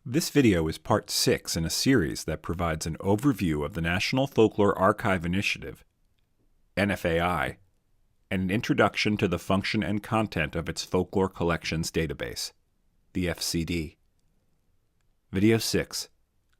This video is part 6 in a series that provides an overview of the National Folklore Archive Initiative, NFAI, and an introduction to the function and content of its Folklore Collections Database, the FCD. Video 6,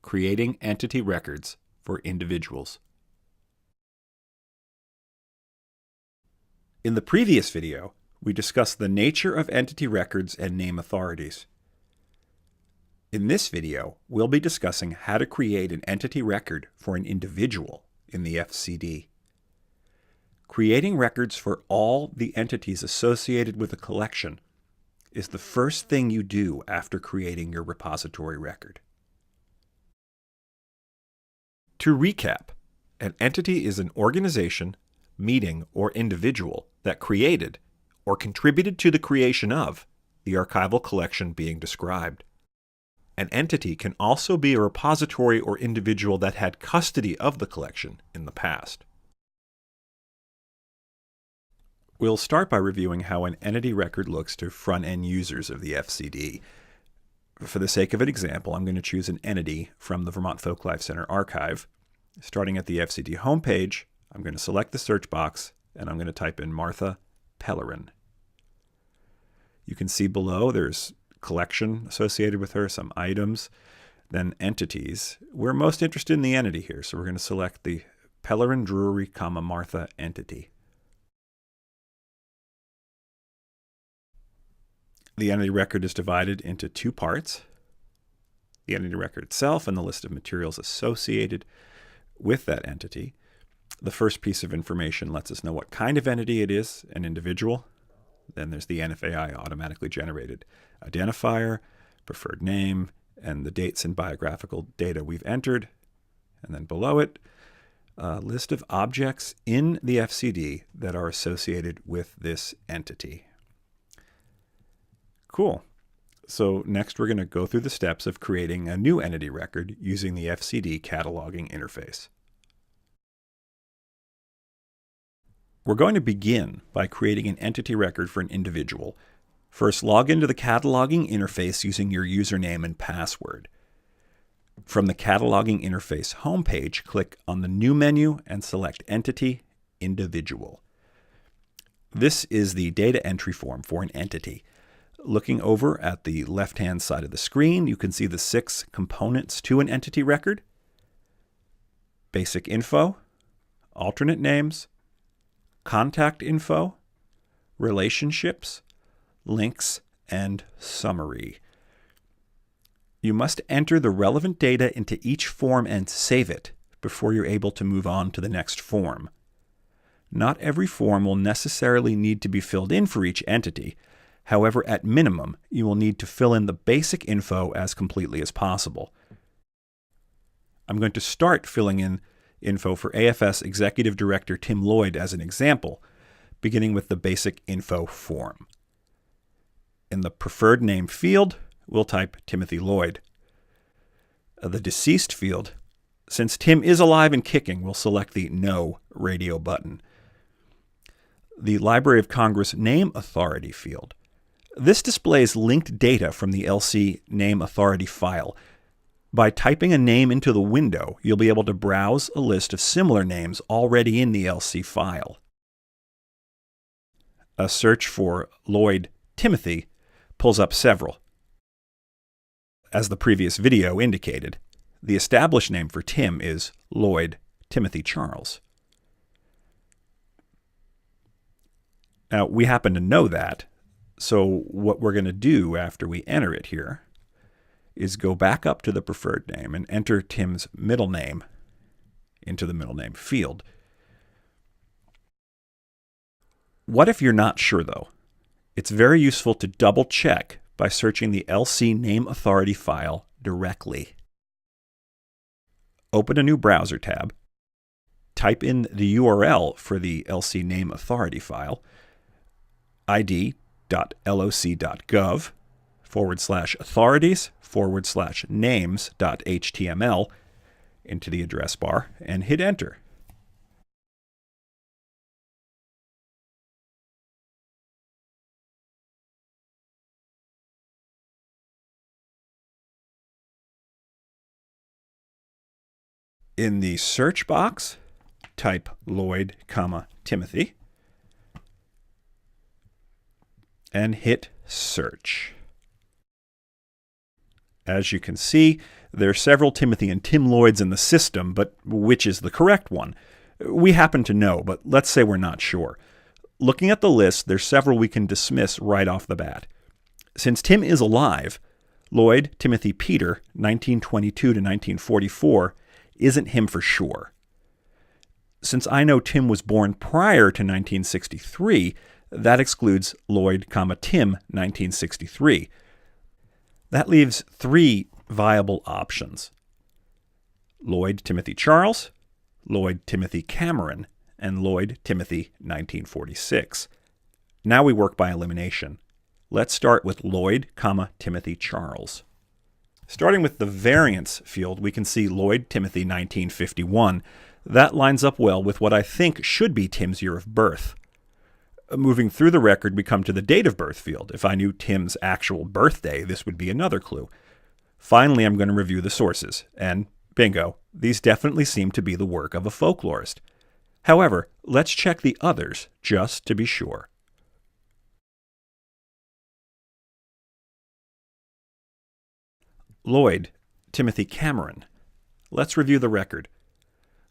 Creating Entity Records for Individuals. In the previous video, we discussed the nature of entity records and name authorities. In this video, we'll be discussing how to create an entity record for an individual in the FCD. Creating records for all the entities associated with a collection is the first thing you do after creating your repository record. To recap, an entity is an organization, meeting, or individual that created or contributed to the creation of the archival collection being described. An entity can also be a repository or individual that had custody of the collection in the past. We'll start by reviewing how an entity record looks to front-end users of the FCD. For the sake of an example, I'm going to choose an entity from the Vermont Folklife Center archive. Starting at the FCD homepage, I'm going to select the search box and I'm going to type in Martha Pellerin. You can see below there's collection associated with her, some items, then entities. We're most interested in the entity here, so we're going to select the Pellerin Drury, Martha entity. The entity record is divided into two parts: the entity record itself and the list of materials associated with that entity. The first piece of information lets us know what kind of entity it is, an individual. Then there's the NFAI automatically generated identifier, preferred name, and the dates and biographical data we've entered. And then below it, a list of objects in the FCD that are associated with this entity. Cool. So next we're going to go through the steps of creating a new entity record using the FCD cataloging interface. We're going to begin by creating an entity record for an individual. First, log into the cataloging interface using your username and password. From the cataloging interface homepage, click on the New menu and select Entity, Individual. This is the data entry form for an entity. Looking over at the left-hand side of the screen, you can see the 6 components to an entity record: basic info, alternate names, contact info, relationships, links, and summary. You must enter the relevant data into each form and save it before you're able to move on to the next form. Not every form will necessarily need to be filled in for each entity. However, at minimum, you will need to fill in the basic info as completely as possible. I'm going to start filling in info for AFS Executive Director Tim Lloyd as an example, beginning with the basic info form. In the preferred name field, we'll type Timothy Lloyd. The deceased field, since Tim is alive and kicking, we'll select the No Radio button. The Library of Congress Name Authority field. This displays linked data from the LC Name Authority file. By typing a name into the window, you'll be able to browse a list of similar names already in the LC file. A search for Lloyd Timothy pulls up several. As the previous video indicated, the established name for Tim is Lloyd Timothy Charles. Now, we happen to know that, so what we're going to do after we enter it here is go back up to the preferred name and enter Tim's middle name into the middle name field. What if you're not sure, though? It's very useful to double check by searching the LC Name Authority file directly. Open a new browser tab, type in the URL for the LC Name Authority file, id.loc.gov/authorities/names.html into the address bar and hit enter. In the search box, type Lloyd, Timothy, and hit search. As you can see, there are several Timothy and Tim Lloyds in the system, but which is the correct one? We happen to know, but let's say we're not sure. Looking at the list, there's several we can dismiss right off the bat. Since Tim is alive, Lloyd Timothy Peter, 1922 to 1944, isn't him for sure. Since I know Tim was born prior to 1963, that excludes Lloyd, Tim, 1963. That leaves three viable options: Lloyd Timothy Charles, Lloyd Timothy Cameron, and Lloyd Timothy 1946. Now we work by elimination. Let's start with Lloyd, Timothy Charles. Starting with the variance field, we can see Lloyd Timothy 1951. That lines up well with what I think should be Tim's year of birth. Moving through the record, we come to the date of birth field. If I knew Tim's actual birthday, this would be another clue. Finally, I'm going to review the sources, and bingo, these definitely seem to be the work of a folklorist. However, let's check the others just to be sure. Lloyd Timothy Cameron. Let's review the record.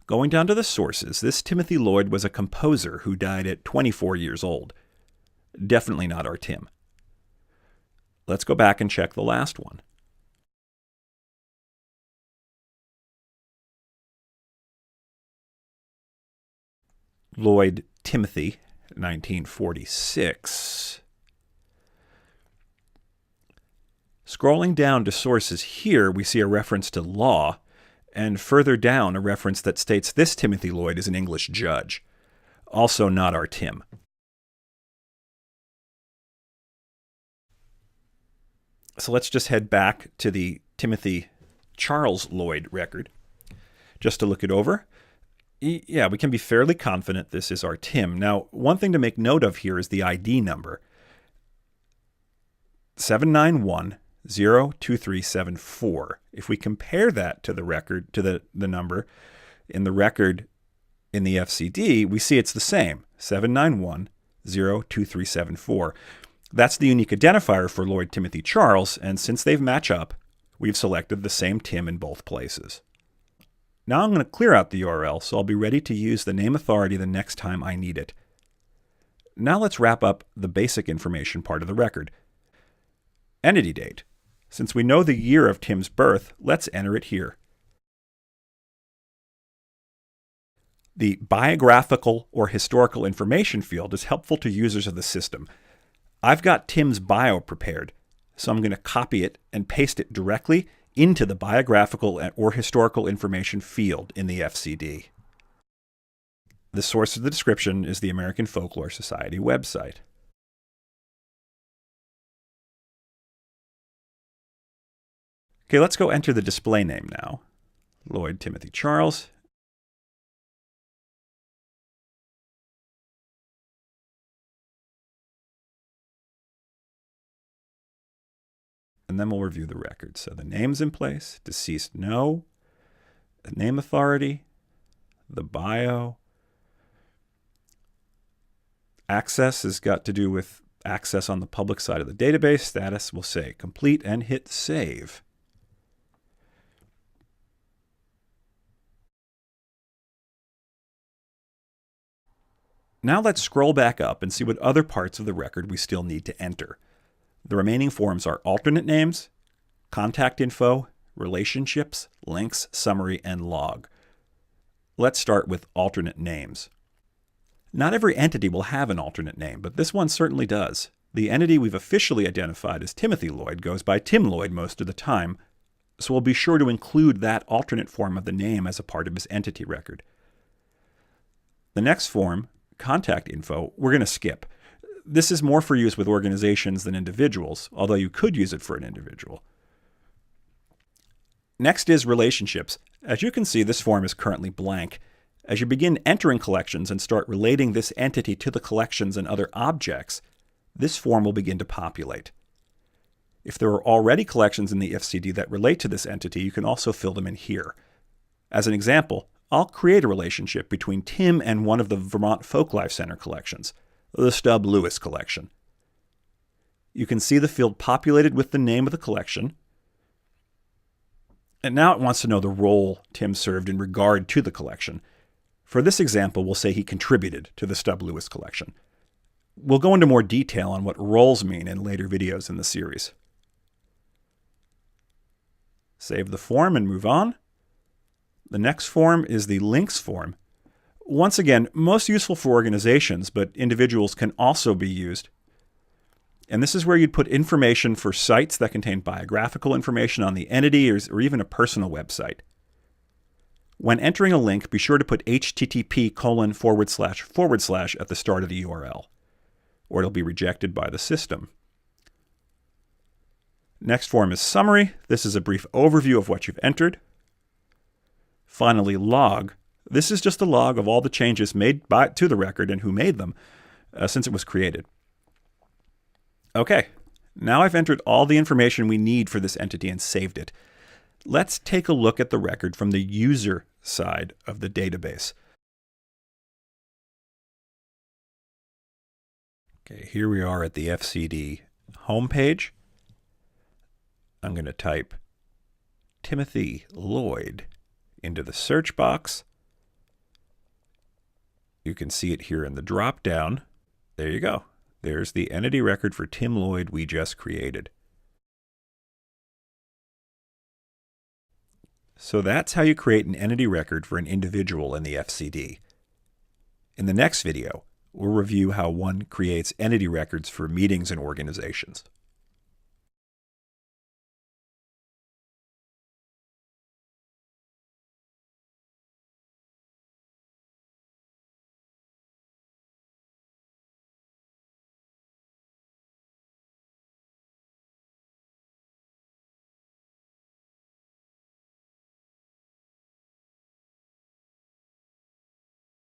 Going down to the sources, this Timothy Lloyd was a composer who died at 24 years old. Definitely not our Tim. Let's go back and check the last one. Lloyd Timothy, 1946. Scrolling down to sources here, we see a reference to law, and further down a reference that states this Timothy Lloyd is an English judge. Also not our Tim. So let's just head back to the Timothy Charles Lloyd record, just to look it over. Yeah, we can be fairly confident this is our Tim. Now, one thing to make note of here is the ID number. 791-02374. If we compare that to the record, to the number in the record in the FCD, we see it's the same, 791-02374. That's the unique identifier for Lloyd Timothy Charles, and since they match up, we've selected the same Tim in both places. Now I'm going to clear out the URL, so I'll be ready to use the name authority the next time I need it. Now let's wrap up the basic information part of the record. Entity date. Since we know the year of Tim's birth, let's enter it here. The biographical or historical information field is helpful to users of the system. I've got Tim's bio prepared, so I'm going to copy it and paste it directly into the biographical or historical information field in the FCD. The source of the description is the American Folklore Society website. Okay, let's go enter the display name now. Lloyd Timothy Charles. And then we'll review the record. So the name's in place, deceased no, the name authority, the bio. Access has got to do with access on the public side of the database. Status will say complete and hit save. Now let's scroll back up and see what other parts of the record we still need to enter. The remaining forms are alternate names, contact info, relationships, links, summary, and log. Let's start with alternate names. Not every entity will have an alternate name, but this one certainly does. The entity we've officially identified as Timothy Lloyd goes by Tim Lloyd most of the time, so we'll be sure to include that alternate form of the name as a part of his entity record. The next form, contact info, we're going to skip. This is more for use with organizations than individuals, although you could use it for an individual. Next is relationships. As you can see, this form is currently blank. As you begin entering collections and start relating this entity to the collections and other objects, this form will begin to populate. If there are already collections in the FCD that relate to this entity, you can also fill them in here. As an example, I'll create a relationship between Tim and one of the Vermont Folklife Center collections, the Stubb Lewis collection. You can see the field populated with the name of the collection. And now it wants to know the role Tim served in regard to the collection. For this example, we'll say he contributed to the Stubb Lewis collection. We'll go into more detail on what roles mean in later videos in the series. Save the form and move on. The next form is the links form. Once again, most useful for organizations, but individuals can also be used. And this is where you'd put information for sites that contain biographical information on the entity or even a personal website. When entering a link, be sure to put http:// at the start of the URL, or it'll be rejected by the system. Next form is summary. This is a brief overview of what you've entered. Finally, log. This is just a log of all the changes made to the record and who made them since it was created. Okay, now I've entered all the information we need for this entity and saved it. Let's take a look at the record from the user side of the database. Okay, here we are at the FCD homepage. I'm going to type Timothy Lloyd into the search box. You can see it here in the drop-down. There you go. There's the entity record for Tim Lloyd we just created. So that's how you create an entity record for an individual in the FCD. In the next video, we'll review how one creates entity records for meetings and organizations.